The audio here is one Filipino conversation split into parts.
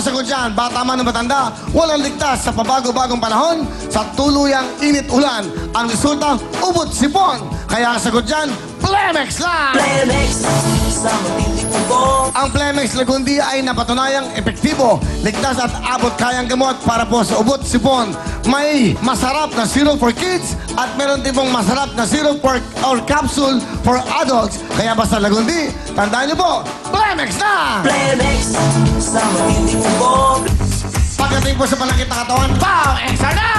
sagot dyan, bata man o matanda, walang ligtas sa pabago-bagong panahon, sa tuluyang init-ulan. Ang resulta, ubot sipon. Kaya ang sagot dyan, Plemex lang! Plemex, sa matinding tubo. Ang Plemex Lagundi ay napatunayang epektibo, ligtas at abot kayang gamot para po sa ubot sipon. May masarap na syrup for kids at meron din pong masarap na syrup or capsule for adults. Kaya basta Lagundi, tandaan niyo po, Plemex na! Plemex, sa matinding tubo. Pagdating po sa panakit na katawan, Pow! Extra na!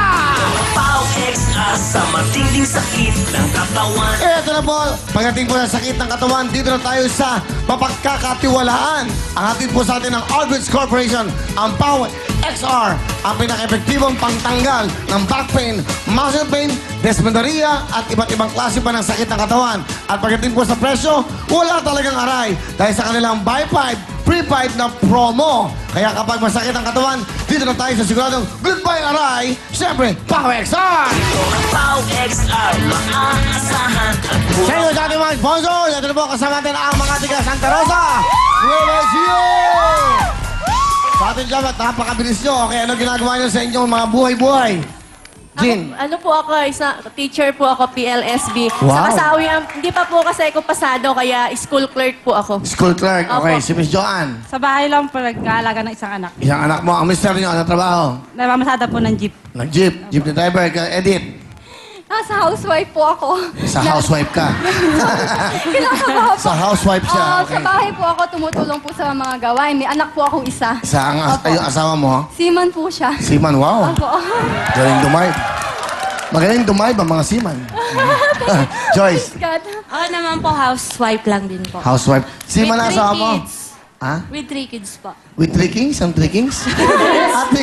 Pow XR sa matinding sakit ng katawan. Ito na po, pagdating po sa sakit ng katawan, dito na tayo sa mapagkakatiwalaan. Ang hatid po sa atin ng Aldrich Corporation, ang Pow XR, ang pinaka-epektibong pangtanggal ng back pain, muscle pain, dysmenorrhea at iba't ibang klase pa ng sakit ng katawan. At pagdating po sa presyo, wala talagang aray dahil sa kanilang buy 5, free 5 na promo. Kaya kapag masakit ang katawan, dito na tayo sa siguradong goodbye aray, siyempre, Pow XR! Pow XR, maaasahan at Sa inyo sa ating mga sponsor, ito na po kasama natin ang mga tiga Santa Rosa. Nueva Ecija! Sa ating dyan, napakabilis nyo. Okay, ano ginagawa nyo sa inyong mga buhay-buhay? Jean. Ano po ako, teacher po ako, PLSB. Wow. Sa kasawian, hindi pa po kasi ako pasado, kaya school clerk po ako. School clerk. Okay, Opo. si Miss Joanne. Sa bahay lang po nag-aalaga ng isang anak. Isang anak mo. Ang mister nyo, ano trabaho? Namamasada po ng jeep. Nag-jeep. Jeep na driver. Edith. Sa housewife po ako. Sa housewife ka. Kinakabahan po. Sa housewife siya. Sa bahay po ako, tumutulong po sa mga gawain. May anak po akong isa. Sa ang yung asawa mo, Seaman po siya. seaman. Wow. Opo. Galing dumayb. Magaling dumayb ang mga seaman. Joyce. God. Ako naman po, housewife lang din po. Housewife. Seaman ang With asawa 3 mo? kids. Ha? With 3 kids po. With 3 kings? Ang 3 kings? 3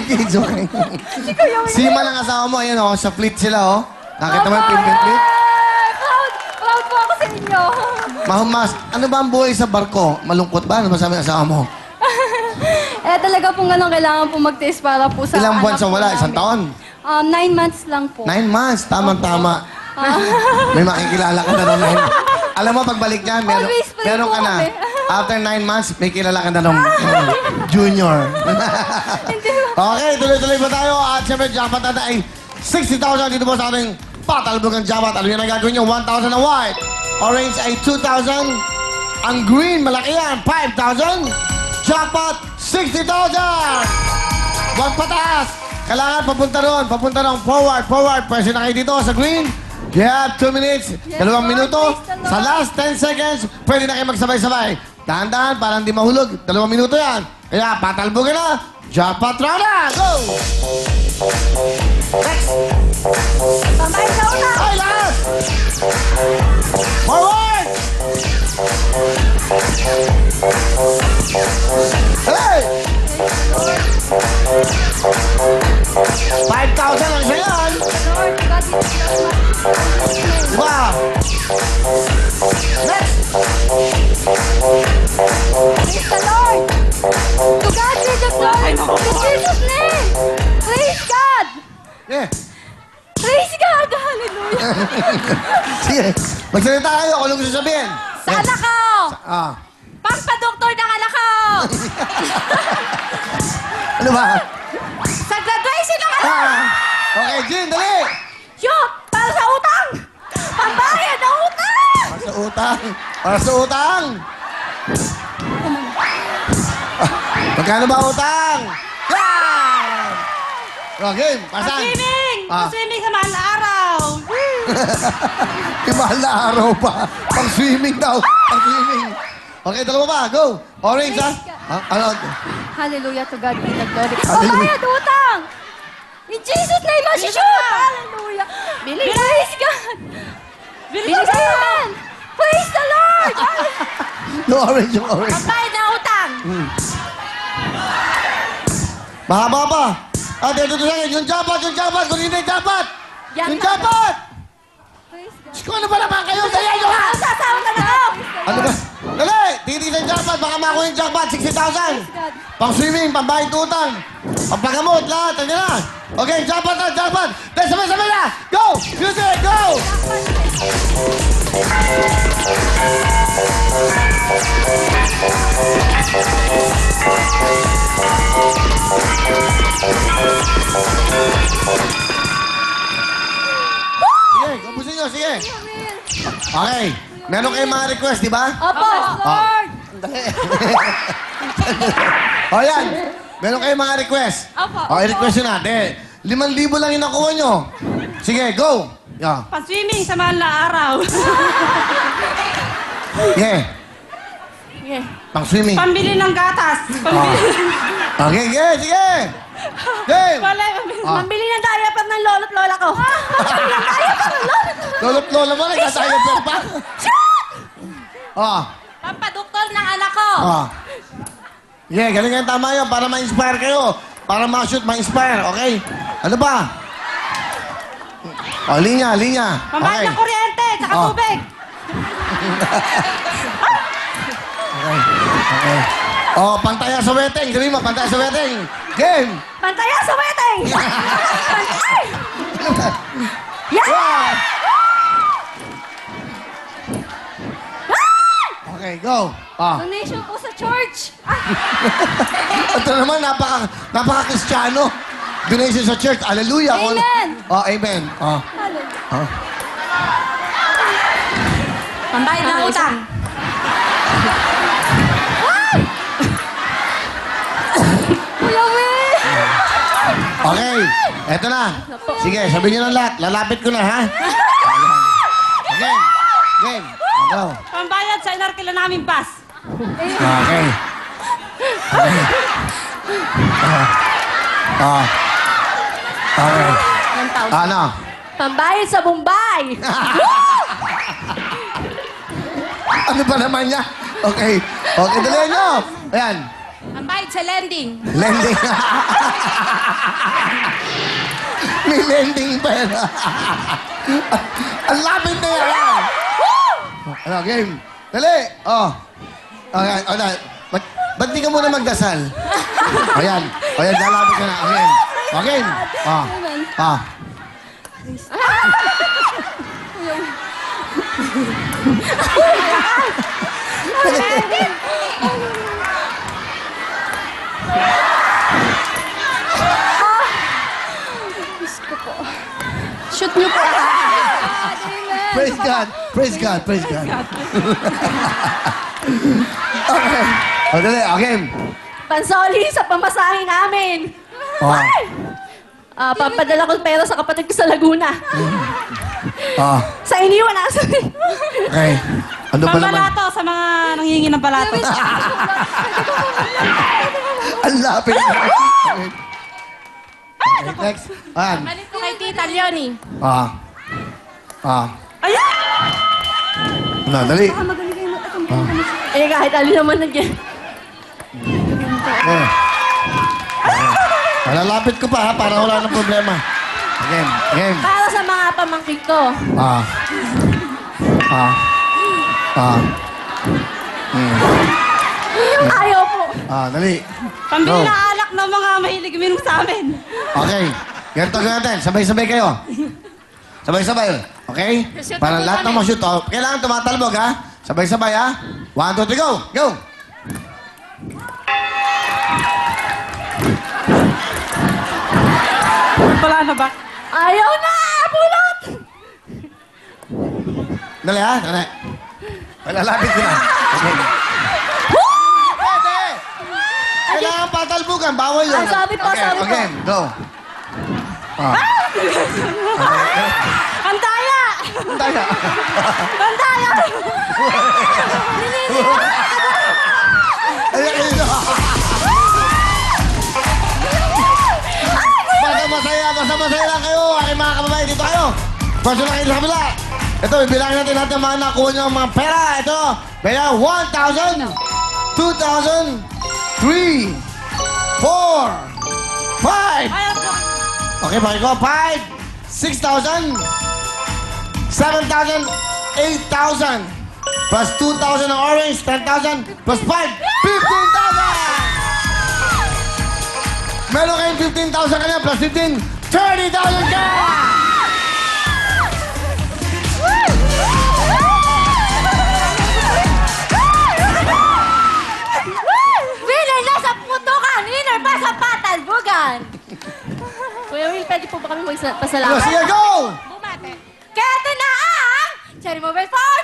kings, okay. Seaman ang asawa mo. Ayan, oh. Sa fleet sila, oh. Nakita mo yung Philippine fleet? Proud po ako sa inyo. Mahumas, ano ba ang buhay sa barko? Malungkot ba? Ano ba sabi ng asawa mo? Talaga pong ganun, kailangan po magtiis para po sa Ilang buwan anak sa po wala? namin. Isang taon? 9 months lang po. 9 months. Tamang-tama. May makikilala ka na nung 9. Alam mo, pagbalik niya, Always pray meron po ka na. kami. After 9 months, may kilala ka na nung junior. Okay, tuloy-tuloy pa tayo. At siyempre, jackpot natin ay 60,000 dito po sa ating patalbog ng jackpot. Alam niyo na gagawin niyo, 1,000 na white. Orange ay 2,000. Ang green, malaki yan, 5,000. Jackpot, 60,000! Huwag pataas! Kailangan papunta ron, forward. Pwede na kayo dito sa green. You have 2 minutes, Yes, 2 Lord. minuto. Praise the Lord. Sa last 10 seconds, pwede na kayo magsabay-sabay. Dahan-dahan, para hindi mahulog. 2 minuto yan. Kaya, patalbogin na. Jackpot round na! Go! Next! Tambay sa una. Ay, last! Forward! Hey! 5,000 lang siya yan. Lord, God is your Diba? Next! Praise the Lord. To God be the glory. In Jesus' name. Praise God. Yeah. Praise God. Hallelujah. Sige. Magsalita kayo kung ano gusto sabihin. Sa anak ko! Ah. Pampadoktor ng anak ko! Ano ba? Sa graduation ng anak! Ah. Okay, Jean, dali! Shoot! Para sa utang! Pambayad ng utang! Para sa utang. Para sa utang. Magkano ba utang? Ah! Okay, pasan? Swimming! Ah. Swimming sa mahal na araw! Yung mahal na araw pa. Pang swimming daw. Pang swimming. Okay, dalawa pa. Go. Orange, ha? Ano? Hallelujah. To God be the glory. Hallelujah. Pambayad utang. In Jesus' name, shoot. Hallelujah. Praise God. Bilis Amen. Praise the Lord. No orange, yung orange. Pambayad ng utang! Mahaba pa. Ito sa akin. Yung japat. Kung hindi japat. Yan Yung na. japat. Praise God. Kung ano ba naman kayo? Dali nyo ha! Sasawa ka na ako! Ano ba? Dali! Titisan yung jackpot. Baka makuha yung jackpot. 60,000. God. Pang swimming, pang bayad utang. Pang pagamot, lahat. Ano na? Okay, jackpot na, jackpot. Dahil sabay-sabay na. Go! Music, go! Sige, kumpusin nyo, sige. Okay. Meron kayong mga request, di ba? Opo. Lord! O yan. Meron kayong mga request. Opo. O, i-request nyo natin. 5,000 lang yung nakuha nyo. Sige, go. Yeah. Pa-swimming sa mahal na araw. Sige. Yeah. Pang swimming. Pambili ng gatas. Okay, sige, sige. Game. Ah. Mambili ng diaper ng lolo't lola ko. Mambili ng diaper ng lolo't lola. Lolo't lola mo, nagkatayo pa pa. Oh. Pampaduktor ng anak ko. Oh. Yeah, galing nga tama yun para ma-inspire kayo. Para ma-shoot, ma-inspire, okay? Ano ba? Oh, linya, linya. Pambayad ng kuryente, tsaka Oh. tubig. Okay. Okay. Oh, pantaya sa wedding. Sabi mo, pantaya sa wedding. Game! Pantaya sa wedding! Pantay! Yeah! Okay, go. Ah. Donation po sa church. Ito naman, napaka-Kristiyano. Donation sa church. Hallelujah. Amen. Oh, amen. Oh. Oh. Pambayad ng utang. Kuya Will! Okay, eto na. Sige, sabihin niyo ng lahat. Lalapit ko na, ha? Game. Game. Go. Pambayad sa inarkila namin bus. Okay. Okay. Ah. Okay. 1,000. Ano? Pambayad sa Bombay. Ano ba naman niya? Okay. Okay, dali nyo. Ayan. Pambayad sa lending. Lending. May lending pa yan. Ang lapit na yan. Ano, game. Dali. Oh. Ayan. O, dali. Ba't di ka muna magdasal? Ayan. Ayan, lalapit ka na. Okay. Okay. Ah. Ah. Shoot niyo po. Praise God. Praise God. Praise God. Okay. O, dali. Okay. Pansoli sa pamasahe namin. Oh. Pampadala ko pera sa kapatid ko sa Laguna. Ah. Sa iniwan na sa... Okay. Ano ba naman? Pambalato sa mga nanghihingi ng balato. Ang lapit. Okay. Okay, next. Ayan. Balik ko kay Tita Leonie. Ah. Ah. Ayan! Ano, dali. Eh, kahit alin naman nagyan. Eh. Malalapit ko pa, ha, para wala ng problema. Again. Again. Para sa mga pamangkin ko. Ah. Ah. Ah. Yung ayaw po. Ah, dali. Pambili Go. ng alak ng mga mahilig uminom sa amin. Okay. Ganito natin. Sabay-sabay kayo. Sabay-sabay. Okay? Para lahat ng mga shoot. Oh, kailangan tumatalbog, ha? Sabay-sabay, ha? 1, 2, 3, go! Go! Wala na ba? Ayaw na! Pulot! Dali, ha? Dali. Malalapit ko na. Okay. Pwede! Kailangan patalbugan. Bawal yun. Ah, sabi po, Okay, sabi po. okay. Go. Ah. Ang daya! Tayo. Ang daya! Ayan, ayan. Basta masaya lang kayo, aking mga kababayan. Dito kayo. Pwede na kayo sa kabila. Ito, ibilangin natin natin ang mga nakuha nyo ang mga pera. Ito, pera 1,000, 2,000, 3, 4, 5. Okay, pakiko. 5, 6,000, 7,000, 8,000. Plus 2,000 ng orange, 10,000. Plus 5, 15,000! Meron kayong 15,000 kanya, plus 15, 30,000 ka! Winner na sa putukan! Winner pa sa patalbugan! Kuya Will, pwede po ba kami Go, magpasalamat? sige, go! Kaya ito na ang Cherry Mobile Phone!